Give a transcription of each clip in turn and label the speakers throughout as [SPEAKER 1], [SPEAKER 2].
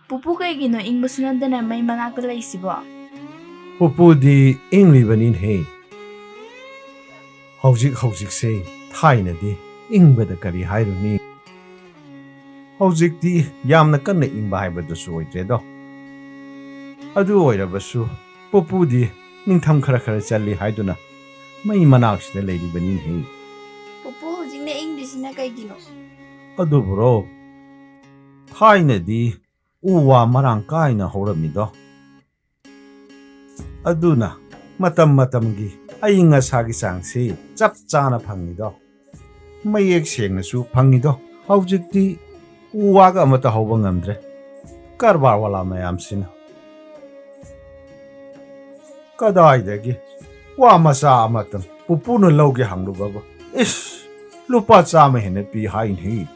[SPEAKER 1] Pupu kaygino ingbasunandana may manakta laysibo.
[SPEAKER 2] Pupudi inglibanin he. Hojik say, Thai di ingbada kari hairuni. Hojik di yamna kanna ingba haibada suoidredo. Adu oirabasu, Pupudi ningtham khara chali haiduna. May manaksida layribanin he.
[SPEAKER 1] Pupu hojik na ingbisina kaygino.
[SPEAKER 2] Adu bro. Thai di uwa marang kaina horamido. Aduna matamgi ayinga sagi sangsi chap chana phangido mayek sengna su phangido hawjikti uwaga amata hawba ngamdre karbar wala mayam sina kadaidagi wa masa amatam pupuna lawge hanglu baba is lupa chama hene pi hain hi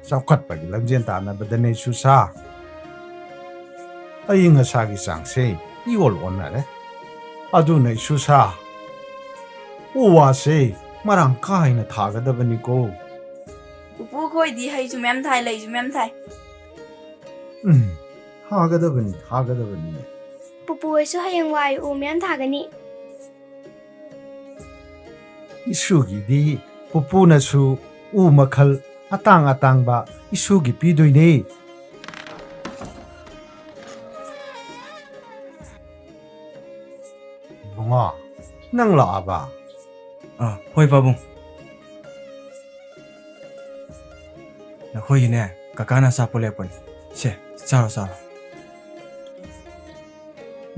[SPEAKER 2] sakhat pagi lamjen tana badane su sa ayinga sagi sangse iol onare aduna isusa uwa se marang kaina thagadabani ko
[SPEAKER 1] Pupu khoi di hay jumem thai lay jumem thai.
[SPEAKER 2] hagadabani
[SPEAKER 3] Pupu ay hayang wai umian thagani.
[SPEAKER 2] isugi di pupuna su u makhal atang ba isugi pidoine bunga nang la ba
[SPEAKER 4] hoi babung na hoi ne kakana sa pole pon se charo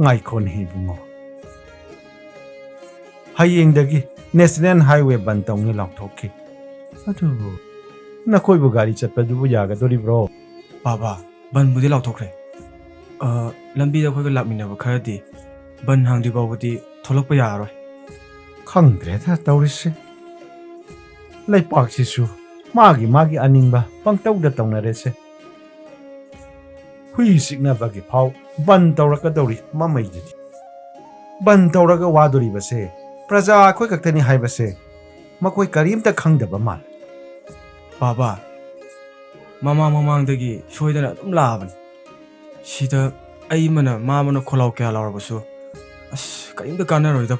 [SPEAKER 2] ngai kon hi bunga hayeng dagi national highway bantong ni lok thokki adu na koi bu gari chatpa du bu yaga dori bro
[SPEAKER 4] baba ban budi law thokre lambi da khoi ga lakmina ba khadi ban hang di bawdi tholok pa yaroi
[SPEAKER 2] khangdre tha tawrisi lai pak si su magi aningba pangtau da tawnare se hui sikna bagi phau ban tawraka dori mamai jidi ban tawraga wadori base praja khoi kaktani hai base makoi karimta khangdaba mal
[SPEAKER 4] baba mamang dagi shoidana dum laban sida ai mana mana kholaw kya lawrabasu as karimta kana roida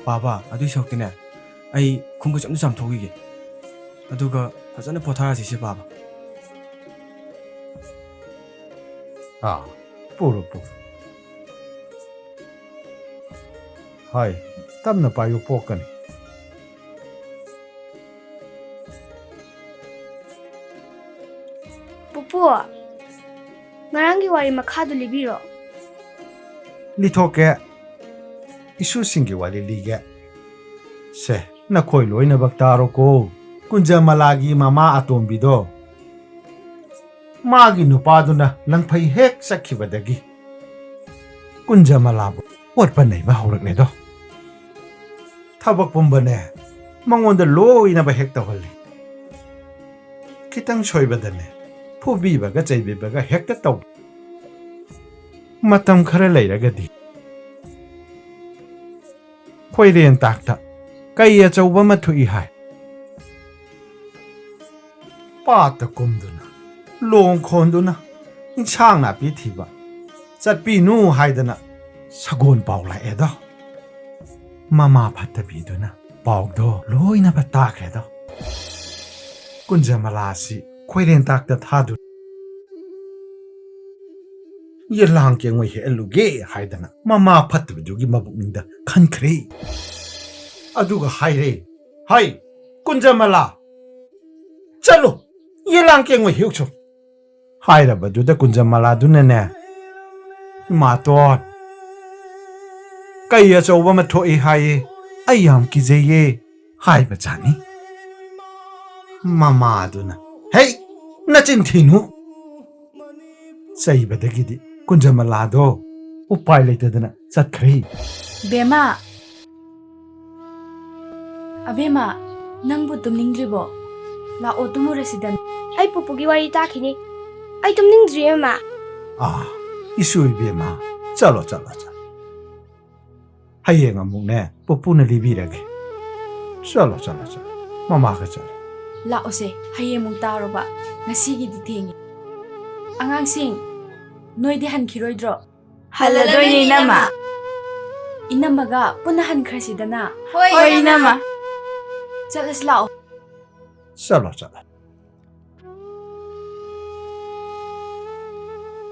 [SPEAKER 4] baba adu shoktine ai khungku cham thogige aduga fajana pothara si baba
[SPEAKER 2] puro hai tamna payu pokani
[SPEAKER 3] Pupu, ngarangi wari makhadu libiro.
[SPEAKER 2] lithoke isu singi wali liga se na khoi loina baktaro ko kunja malagi mama atombido magi nupaduna langphai hek sakhibadagi kunja malabu watpa nei ba haurakne do thabak pumbane mangonda loina ba hek tawali kitang soibadane phubi baga chaibe baga hek ta taw matam khara leiragadi khoiren takta kai achauba ma thui hai pata kumduna long khonduna insang na pi thiba chatpi nu haidana sagon paula edo mama phatta biduna pawdo loina ba takhedo kunja malasi khoiren takta thadu ye lang ke ngoi he luge haidana mama phatta bidugi mabukninda khankhre aduga haire hai kunja mala chalo ye lang ke ngoi hiucho haira baduda kunja mala dunane ma tot kai achauba ma thoi haye ayam kijeye hai ba chani mama aduna hey nachin thinu sai badagidi kunja mala do upai leitadana chakhri
[SPEAKER 1] Bema. Abema, nangbu tumningdribo. La otumo resident.
[SPEAKER 3] Ay pupugi wari takini. Ay tumning dream ma.
[SPEAKER 2] isui bema chalo hayeng amune popuna libirage chalo mama ka chalo
[SPEAKER 5] ꯂꯥꯛꯑꯣꯁꯦ ꯍꯌꯦꯡꯃꯨꯛ ꯇꯥꯔꯣꯕ ꯉꯁꯤꯒꯤꯗꯤ ꯊꯦꯡꯉꯦ ꯑꯉꯥꯡꯁꯤꯡ ꯅꯣꯏꯗꯤ ꯍꯟꯈꯤꯔꯣꯏꯗ꯭ꯔꯣ
[SPEAKER 1] ꯍꯜꯂꯗꯣꯏꯅꯦ ꯏꯅꯝꯃ
[SPEAKER 5] ꯏꯅꯝꯃꯒ ꯄꯨꯟꯅ ꯍꯟꯈ꯭ꯔꯁꯤꯗꯅ
[SPEAKER 1] ꯍꯣꯏ ꯏꯅꯝꯃ
[SPEAKER 5] ꯆꯠꯂꯁꯤ ꯂꯥꯛꯑꯣ
[SPEAKER 2] ꯆꯠꯂꯣ ꯆꯠꯂꯣ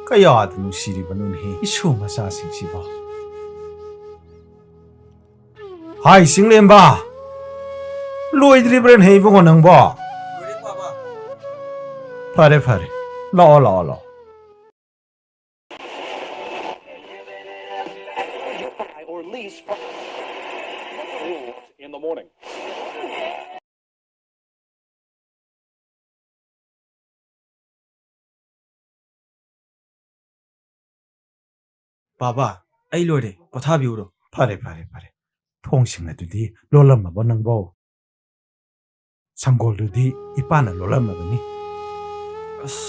[SPEAKER 2] ꯀꯌꯥꯗ ꯅꯨꯡꯁꯤꯔꯤꯕꯅꯣꯅꯦ ꯏꯁꯨ ꯃꯆꯥꯁꯤꯡꯁꯤꯕꯣ ꯍꯥꯏ ꯁꯤꯡꯂꯦꯝꯕ ꯂꯣꯏꯗ꯭ꯔꯤꯕ꯭ꯔꯅꯦ ꯏꯕꯨꯡꯉꯣ ꯅꯪꯕꯣ ꯐꯔꯦ ꯐꯔꯦ ꯂꯥꯛꯑꯣ ꯂꯥꯛꯑꯣ ꯂꯥꯛꯑꯣ
[SPEAKER 6] or lease rules in the morning.
[SPEAKER 4] ꯕꯥꯕꯥ ꯑꯩ ꯂꯣꯏꯔꯦ ꯄꯣꯊꯥꯕꯤꯎꯔꯣ
[SPEAKER 2] ꯐꯔꯦ ꯐꯔꯦ ꯐꯔꯦ ꯊꯣꯡꯁꯤꯡ ꯑꯗꯨꯗꯤ ꯂꯣꯜꯂꯝꯃꯕꯣ ꯅꯪꯕꯣ ꯁꯪꯒꯣꯜꯗꯨꯗꯤ ꯏꯄꯥꯅ ꯂꯣꯜꯂꯝꯃꯕꯅꯤ
[SPEAKER 4] ꯑꯁ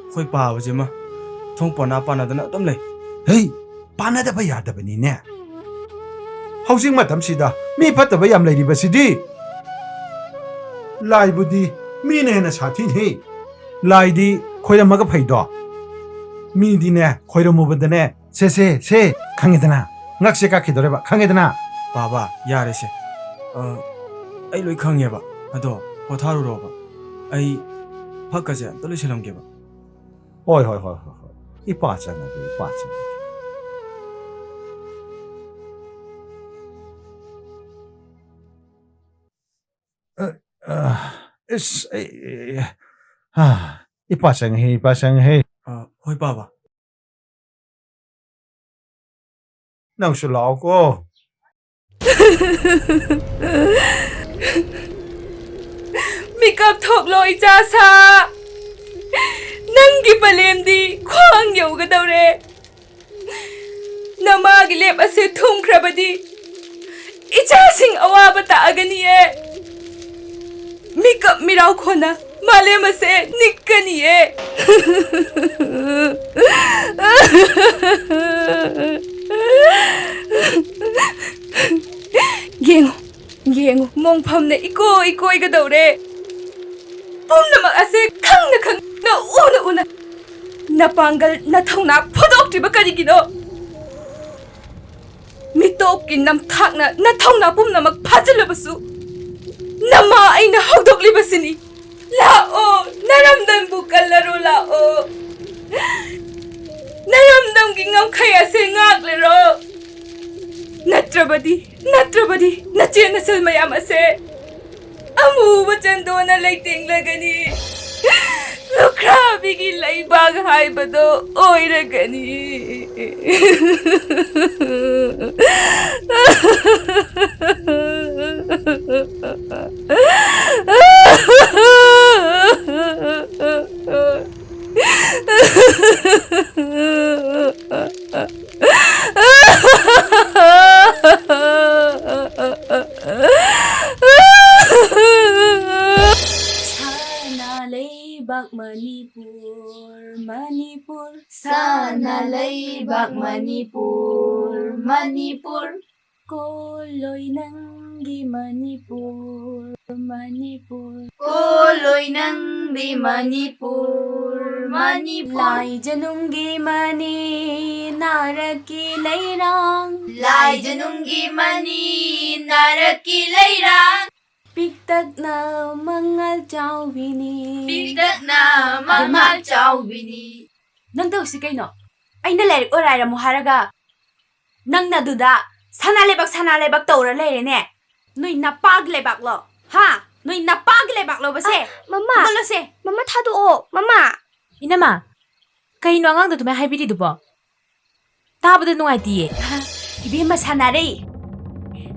[SPEAKER 4] ꯑꯩꯈꯣꯏ ꯄꯥꯕꯁꯤꯃ ꯊꯣꯡ ꯄꯥꯅ ꯄꯥꯅꯗꯅ ꯑꯗꯨꯝ ꯂꯩ
[SPEAKER 2] ꯍꯩ ꯄꯥꯅꯗꯕ ꯌꯥꯗꯕꯅꯤꯅꯦ ꯍꯧꯖꯤꯛ ꯃꯇꯝꯁꯤꯗ ꯃꯤ ꯐꯠꯇꯕ ꯌꯥꯝ ꯂꯩꯔꯤꯕꯁꯤꯗꯤ ꯂꯥꯏꯕꯨꯗꯤ ꯃꯤꯅ ꯍꯦꯟꯅ ꯁꯥꯊꯤꯅꯤ ꯂꯥꯏꯗꯤ ꯈꯣꯏꯔꯝꯃꯒ ꯐꯩꯗꯣ ꯃꯤꯗꯤꯅꯦ ꯈꯣꯏꯔꯝꯃꯨꯕꯗꯅꯦ ꯁꯦ ꯈꯪꯉꯦꯗꯅ ꯉꯛꯁꯦ ꯀꯥꯈꯤꯗꯣꯔꯦꯕ ꯈꯪꯉꯦꯗꯅ
[SPEAKER 4] ꯕꯥꯕꯥ ꯌꯥꯔꯦꯁꯦ ꯑꯩ ꯂꯣꯏ ꯈꯪꯉꯦꯕ ꯑꯗꯣ ꯄꯣꯊꯥꯔꯨꯔꯣꯕ ꯑꯩ ꯐꯛꯀꯁꯦ ꯑꯝꯇ ꯂꯣꯏꯁꯤꯜꯂꯝꯒꯦꯕ
[SPEAKER 2] ꯍꯣꯏ ꯏꯄꯥ ꯆꯪꯉꯒꯦ ꯏꯄꯥ ꯆꯪꯉꯒꯦ 이빠 생해
[SPEAKER 4] ꯍꯣꯏ ꯕꯥꯕꯥ
[SPEAKER 2] ꯅꯪꯁꯨ ꯂꯥꯛꯑꯣꯀꯣ
[SPEAKER 5] ꯃꯤꯀꯞ ꯊꯣꯛꯂꯣ ꯏꯆꯥꯁꯥ ꯅꯪꯒꯤ ꯄꯂꯦꯝꯗꯤ ꯈ꯭ꯋꯥꯡ ꯌꯧꯒꯗꯧꯔꯦ ꯅꯃꯥꯒꯤ ꯂꯦꯞ ꯑꯁꯦ ꯊꯨꯝꯈ꯭ꯔꯕꯗꯤ ꯏꯆꯥꯁꯤꯡ ꯑꯋꯥꯕ ꯇꯥꯑꯒꯅꯤꯌꯦ ꯃꯤꯀꯞ ꯃꯤꯔꯥꯎ ꯈꯣꯟꯅ ꯃꯥꯂꯦꯝ ꯑꯁꯦ ꯅꯤꯛꯀꯅꯤꯌꯦ ꯌꯦꯡꯉꯨ ꯃꯣꯡꯐꯝꯅ ꯏꯀꯣꯏꯒꯗꯧꯔꯦ ꯄꯨꯝꯅꯃꯛ ꯑꯁꯦ ꯈꯪꯅ ꯎꯅ ꯅꯄꯥꯡꯒꯜ ꯅꯊꯧꯅꯥ ꯐꯨꯗꯣꯛꯇ꯭ꯔꯤꯕ ꯀꯔꯤꯒꯤꯅꯣ ꯃꯤꯇꯣꯞꯀꯤ ꯅꯝꯊꯥꯛꯅ ꯅꯊꯧꯅꯥ ꯄꯨꯝꯅꯃꯛ ꯐꯥꯖꯤꯜꯂꯕꯁꯨ ꯅꯃꯥ ꯑꯩꯅ ꯍꯧꯗꯣꯛꯂꯤꯕꯁꯤꯅꯤ ꯂꯥꯛꯑꯣ ꯅꯔꯝꯗꯝꯕꯨ ꯀꯜꯂꯔꯣ ꯂꯥꯛꯑꯣ ꯅꯔꯝꯗꯝꯒꯤ ꯉꯝꯈꯩ ꯑꯁꯦ ꯉꯥꯛꯂꯔꯣ ꯅꯠꯇ꯭ꯔꯕꯗꯤ ꯅꯆꯦ ꯅꯆꯜ ꯃꯌꯥꯝ ꯑꯁꯦ ꯑꯃꯨꯕ ꯆꯟꯗꯣꯟꯅ ꯂꯩꯇꯦꯡꯂꯒꯅꯤ ꯂꯨꯈ꯭ꯔꯥꯕꯤꯒꯤ ꯂꯩꯕꯥꯛ ꯍꯥꯏꯕꯗꯣ ꯑꯣꯏꯔꯒꯅꯤ Manipur
[SPEAKER 1] Sana leibak Manipur
[SPEAKER 5] Koloy nanggi Manipur
[SPEAKER 1] Koloy nanggi Manipur
[SPEAKER 5] Lai janunggi mani naraki lairang
[SPEAKER 1] Lai janunggi mani naraki lairang
[SPEAKER 5] Piktak na mangal chawbini
[SPEAKER 1] Piktak na mangal chawbini
[SPEAKER 5] Nang daw si kayo ay nalarik o raya mo haraga Nang naduda sana lebak taura lere ne Noy napag lebak lo Ha? Noy napag lebak lo ba se?
[SPEAKER 3] Mama!
[SPEAKER 5] Malo se?
[SPEAKER 3] Mama 타도 Mama!
[SPEAKER 7] 이나마, kaino angang do may haibiri do ba? Tabo do nung idea.
[SPEAKER 5] Ibima sana re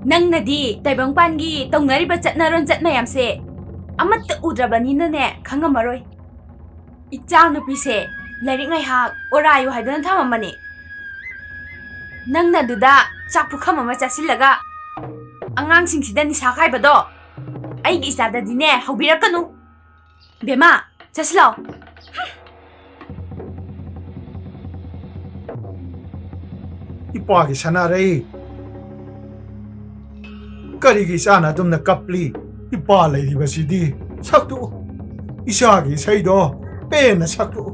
[SPEAKER 5] Nang nadi taibang pangi taungnari ba chat naron chat mayam se Amat ta udrabani na ne kangamaroy Ichang no pise Larik ngay hak orayo hay doon tama mani Nang naduda chakpu kama machasilaga Angang singsida ni sakay ba do Ay gisada din eh haubirak ka no Bema, chaslaw
[SPEAKER 2] 이빠기 사나래 그리기 사나 좀 나 갑리 이빠 레이버시디 ꯁꯛꯇꯣꯛꯎ ꯏꯁꯥꯒꯤ ꯏꯁꯩꯗꯣ ꯄꯦꯟꯅ ꯁꯛꯇꯣꯛꯎ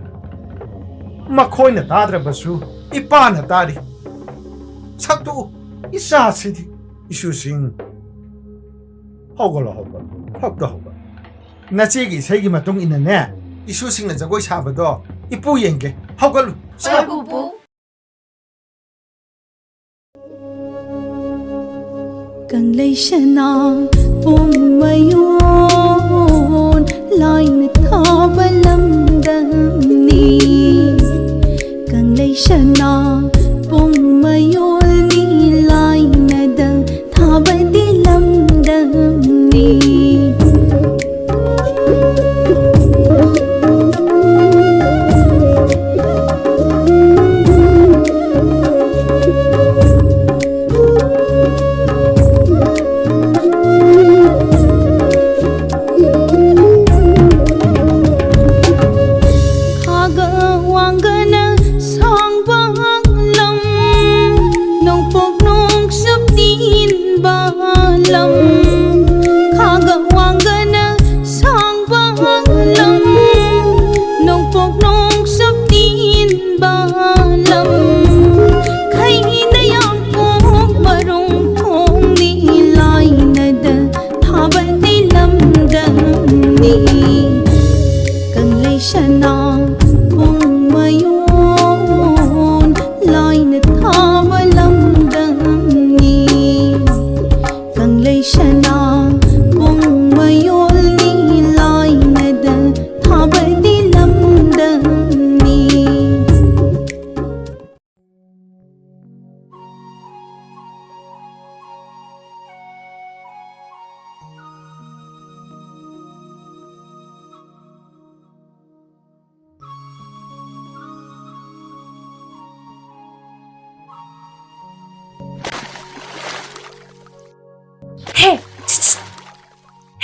[SPEAKER 2] ꯃꯈꯣꯏꯅ ꯇꯥꯗ꯭ꯔꯕꯁꯨ ꯏꯄꯥꯅ ꯇꯥꯔꯤ ꯁꯛꯇꯣꯛꯎ ꯏꯆꯥꯁꯤꯗꯤ ꯏꯁꯨꯁꯤꯡ ꯍꯧꯒꯠꯂꯣ ꯍꯧꯒꯠꯂꯣ ꯅꯆꯦꯒꯤ ꯏꯁꯩꯒꯤ ꯃꯇꯨꯡ ꯏꯟꯅꯅꯦ ꯏꯁꯨꯁꯤꯡꯅ ꯖꯒꯣꯏ ꯁꯥꯕꯗꯣ ꯏꯄꯨ ꯌꯦꯡꯒꯦ ꯍꯧꯒꯠꯂꯨ
[SPEAKER 1] ꯍꯣꯏ ꯄꯨꯄꯨ
[SPEAKER 8] ꯀꯪꯂꯩꯁꯅꯥ ꯄꯨꯡꯃꯌꯣꯟ ꯂꯥꯏꯅ ꯊꯥꯕ ꯂꯝꯗꯝꯅꯤ ꯀꯪꯂꯩꯁꯅꯥ ꯄꯨꯡꯃꯌꯣꯜꯅꯤ ꯂꯥꯏꯅꯗ ꯊꯥꯕꯗꯤ ꯂꯝꯗꯝꯅꯤ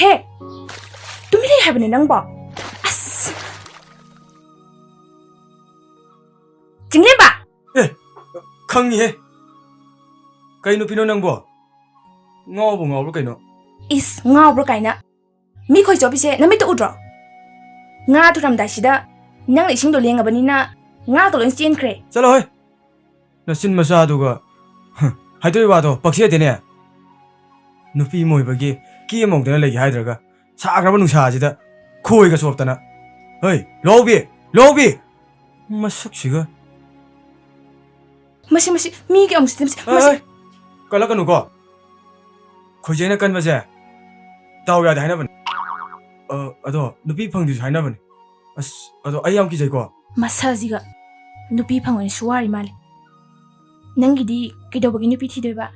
[SPEAKER 3] ꯍꯦ ꯇꯨꯃꯤꯟ ꯂꯩ ꯍꯥꯏꯕꯅꯦ ꯅꯪꯕꯣ ꯑꯁ ꯆꯤꯡꯂꯦꯝꯕ
[SPEAKER 4] ꯈꯪꯉꯤꯍꯦ ꯀꯩ ꯅꯨꯄꯤꯅꯣ ꯅꯪꯕꯣ ꯉꯥꯎꯕ꯭ꯔꯣ ꯀꯩꯅꯣ
[SPEAKER 3] ꯏꯁ ꯉꯥꯎꯕ꯭ꯔꯣ ꯀꯥꯏꯅ ꯃꯤ ꯈꯣꯏ ꯆꯣꯞꯄꯤꯁꯦ ꯅꯃꯤꯠꯇ ꯎꯗ꯭ꯔꯣ ꯉꯥ ꯊꯨꯔꯝꯗꯥꯏꯁꯤꯗ ꯅꯪꯅ ꯏꯁꯤꯡꯗꯣ ꯂꯦꯡꯉꯕꯅꯤꯅ ꯉꯥꯗꯣ ꯂꯣꯏ ꯆꯦꯟꯈ꯭ꯔꯦ
[SPEAKER 4] ꯆꯠꯂꯣ ꯍꯣꯏ ꯅꯆꯤꯟ ꯃꯆꯥꯗꯨꯒ ꯍꯥꯏꯗꯣꯛꯏ ꯋꯥꯗꯣ ꯄꯛꯆꯗꯦꯅꯦ ꯅꯨꯄꯤ ꯃꯣꯏꯕꯒꯤ ꯀꯦꯃꯧꯗꯅ ꯂꯩꯒꯦ ꯍꯥꯏꯗ꯭ꯔꯒ ꯁꯥꯈ꯭ꯔꯕ ꯅꯨꯡꯁꯥꯁꯤꯗ ꯈꯣꯏꯒ ꯆꯣꯞꯇꯅ ꯍꯣꯏ ꯂꯧꯕꯤ ꯃꯁꯛꯁꯤꯒ
[SPEAKER 3] ꯃꯁꯤ ꯃꯤꯒꯤ ꯑꯃꯨꯛ
[SPEAKER 4] ꯃꯁꯤ ꯀꯜꯂꯛꯀꯅꯨꯀꯣ ꯈꯣꯏꯖꯩꯅ ꯀꯟꯕꯁꯦ ꯗꯥꯎ ꯌꯥꯗꯦ ꯍꯥꯏꯅꯕꯅꯦ ꯑꯗꯣ ꯅꯨꯄꯤ ꯐꯪꯗꯦꯁꯨ ꯍꯥꯏꯅꯕꯅꯦ ꯑꯁ ꯑꯗꯣ ꯑꯩ ꯌꯥꯝ ꯀꯤꯖꯩꯀꯣ
[SPEAKER 3] ꯃꯁꯥꯁꯤꯒ ꯅꯨꯄꯤ ꯐꯪꯉꯣꯏꯅ ꯁꯨꯋꯥꯔꯤ ꯃꯥꯜꯂꯤ ꯅꯪꯒꯤꯗꯤ ꯀꯩꯗꯧꯕꯒꯤ ꯅꯨꯄꯤ ꯊꯤꯗꯣꯏꯕ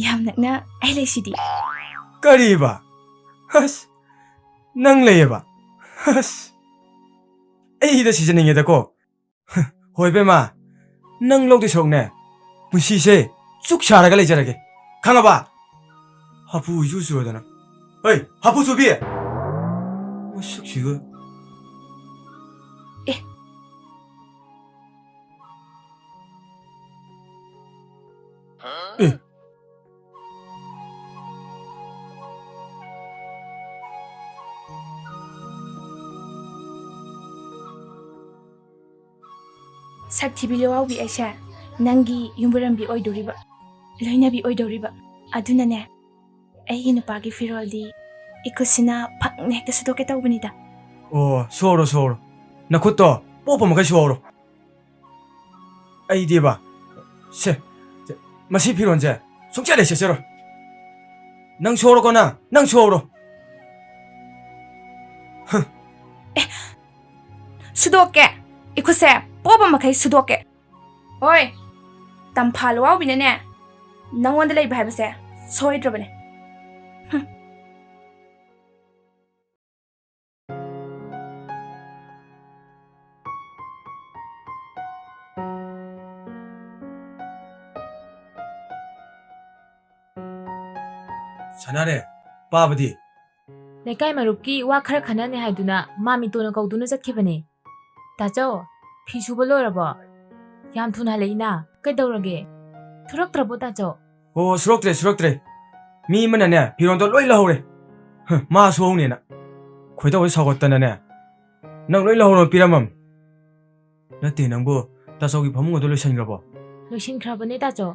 [SPEAKER 3] ꯌꯥꯝ ꯅꯛꯅ ꯑꯩ ꯂꯩꯁꯤꯗꯤ
[SPEAKER 4] ꯀꯔꯤꯕ ꯑꯁ ꯅꯪ ꯂꯩꯌꯦꯕ ꯑꯁ ꯑꯩꯗ ꯁꯤꯖꯅꯤꯡꯉꯦꯗꯀꯣ ꯍꯣꯏ ꯕꯦꯝꯃ ꯅꯪ ꯂꯧꯗꯣꯏ ꯁꯔꯨꯛꯅꯦ ꯄꯨꯟꯁꯤꯁꯦ ꯆꯨꯛ ꯁꯥꯔꯒ ꯂꯩꯖꯔꯒꯦ ꯈꯪꯉꯕ ꯍꯥꯄꯨ ꯏꯆꯨ ꯆꯨꯔꯗꯅ ꯍꯣꯏ ꯍꯥꯄꯨ ꯆꯨꯕꯤ ꯃꯁꯛꯁꯤꯒ
[SPEAKER 3] ꯁꯛꯊꯤꯕꯤ ꯂꯋꯥꯎꯕꯤ ꯑꯩꯁꯦ ꯅꯪꯒꯤ ꯌꯨꯝꯕꯨꯔꯦꯝꯕꯤ ꯑꯣꯏꯗꯧꯔꯤꯕ ꯂꯣꯏꯅꯕꯤ ꯑꯣꯏꯗꯧꯔꯤꯕ ꯑꯗꯨꯅꯅꯦ ꯑꯩꯒꯤ ꯅꯨꯄꯥꯒꯤ ꯐꯤꯔꯣꯜꯗꯤ 이것이나 팍ꯅ ꯍꯦꯛꯇ ꯁꯨꯗꯣꯛꯀꯦ ꯇꯧꯕꯅꯤꯗ.
[SPEAKER 4] ꯁꯣꯔꯣ ꯅꯈꯨꯠꯇꯣ ꯄꯣꯞꯄ ꯃꯈꯩ ꯁꯣꯔꯣ. ꯑꯩꯗꯤꯕ ꯃꯁꯤ ꯐꯤꯔꯣꯟꯁꯦ ꯁꯨꯡꯆꯦꯠ ꯁꯦꯠꯆꯔꯣꯏ. ꯅꯪ ꯁꯣꯔꯣꯀꯣ ꯅꯪ ꯁꯣꯔꯣ.
[SPEAKER 3] 수도할게. 이곳에 뽑아먹게 수도할게. 어이, 땀팔로 와우비네네. 낭원들 레이브 해보세. 소리 들어보네.
[SPEAKER 4] 사나래, 빠바디.
[SPEAKER 7] ꯂꯩꯀꯥꯏ ꯃꯔꯨꯞꯀꯤ ꯋꯥ ꯈꯔ ꯈꯟꯅꯅꯤ ꯍꯥꯏꯗꯨꯅ ꯃꯥꯃꯤꯇꯣꯅ ꯀꯧꯗꯨꯅ ꯆꯠꯈꯤꯕꯅꯦ. ꯇꯥꯆꯧ, ꯐꯤ ꯁꯨꯕ ꯂꯣꯏꯔꯕꯣ? ꯌꯥꯝ ꯊꯨꯅ ꯍꯜꯂꯛꯏꯅ. ꯀꯩꯗꯧꯔꯒꯦ? ꯊꯨꯔꯛꯇ꯭ꯔꯕꯣ ꯇꯥꯆꯧ?
[SPEAKER 4] 수럭들에. 미 이만하네. 비론도 로이 라호래. 마 소홍네나. ꯈꯣꯏꯗꯧ ꯁꯥꯎꯒꯠꯇꯅꯅꯦ ꯅꯪ ꯂꯣꯏ ꯂꯧꯔ ꯄꯤꯔꯝꯃꯝ ꯅꯠꯇꯦ ꯅꯪꯕꯨ ꯇꯥꯆꯧꯒꯤ ꯐꯃꯨꯡ ꯑꯗꯨ ꯂꯣꯏꯁꯤꯟꯈ꯭ꯔꯕꯣ
[SPEAKER 7] ꯂꯣꯏꯁꯤꯟꯈ꯭ꯔꯕꯅꯦ ꯇꯥꯆꯧ